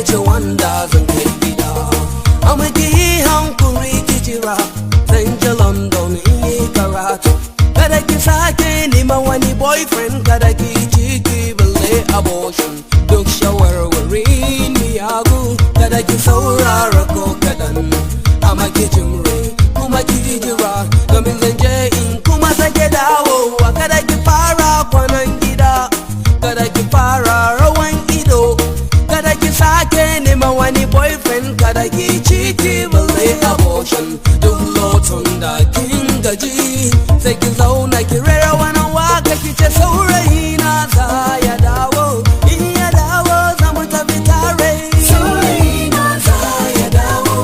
ce wanda zan kai gida. Amma ki yi hankuri ki jira, zan je London in yi karatu. Kada ki sake neman wani boyfriend, kada ki ciki balle abortion. Duk shawarwari miyagu, kada ki saurara ko kadan. Amma ki jimre kuma ki jira, domin zan je in kuma sake dawowa. Kada ki fara kwanan gida, kada ki fara rawan ido, kada ki sake neman wani boyfriend, kada ki ciki balle abortion. Duk lotun da kin gaji, sai ki zauna ki rera wani waka ki ce saurayi na za ya dawo. In ya dawo za mu tafi tare. Saurayi na za ya dawo.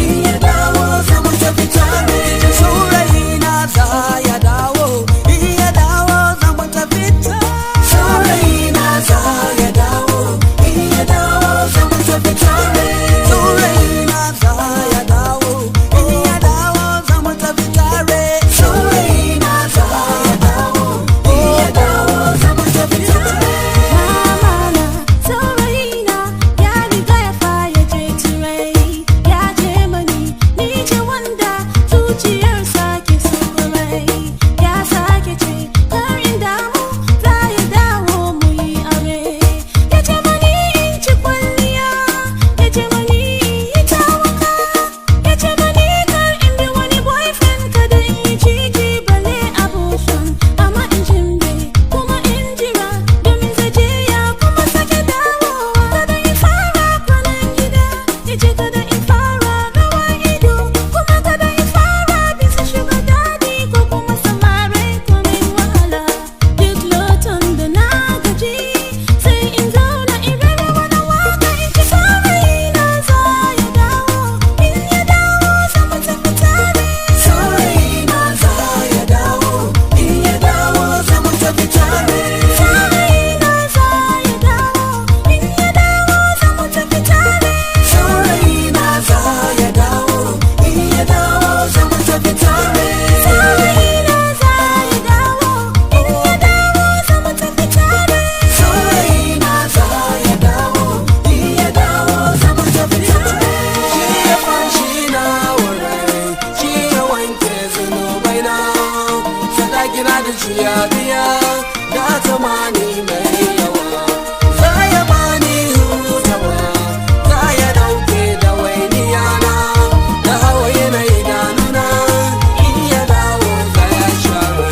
In ya dawo za mu tafi tare. Saurayi na za ya dawo. In ya dawo za mu tafi tare. Saurayi na za ya dawo. In ya dawo za mu tafi tare. Saurayi na za ya dawo. In ya dawo za mu tafi tare. Saurayi na za ya dawo. In ya dawo za mu tafi tare. Mamana, saurayina ya riga ya fara je turai. Ya je mani, ni ce wanda zuciyarsa ke so kwarai. Ya sake ce, kar in damu, za ya dawo mu yi aure. Ya ce mani in ci kwalliya, ya ce mani in yi ta wanka. Ya ce mani kar in bi wani boyfriend, kada in yi ciki balle abortion. Amma in jimre kuma in jira, domin zai je ya kuma sake dawowa. Kada in fara kwanan gida, ya ce kada in fara rawan ido, kuma kada in fara bisa sugar daddy ko kuma samare ko min wahala. Duk lotan da na gaji, sai in zauna in rera wani waka in ci saurayi na za ya dawo. In ya dawo za mu tafi tare. Saurayi na za ya dawo. In ya dawo za mu tafi tare. Saurayi na za ya dawo. In ya dawo za mu tafi tare. Saurayi na za ya dawo. In ya dawo za mu tafi tare. Saurayi na za ya dawo. In ya dawo za mu tafi tare. Saurayi na za ya dawo. In ya dawo za mu tafi tare. Shi ya fanshi na wurai, shi ya wanke zunubai na. Sadaki na da shi ya biya, da zamani mai yawa. Za ya bani hutawa, za ya dauke dawainiya na, da hawaye na idanuna. In ya dawo za ya share.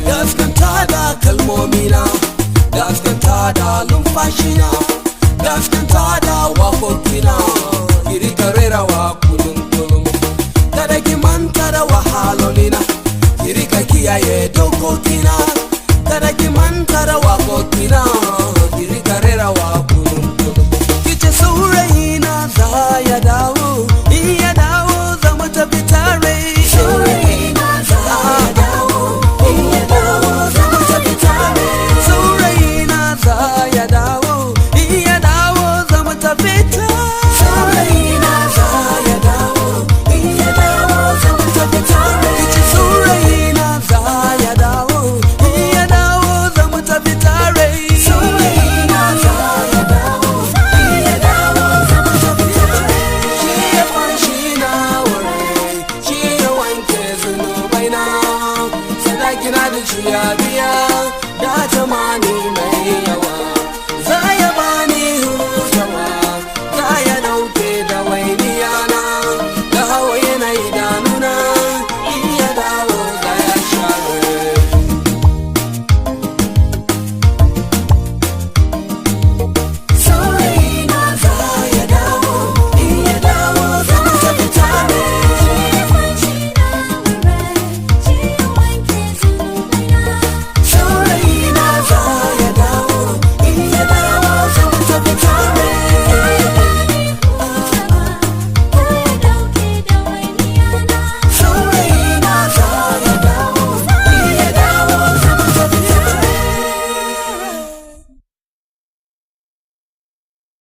Gaskanta da kalmomina, gaskanta da numfashina, gaskanta da waƙoƙina.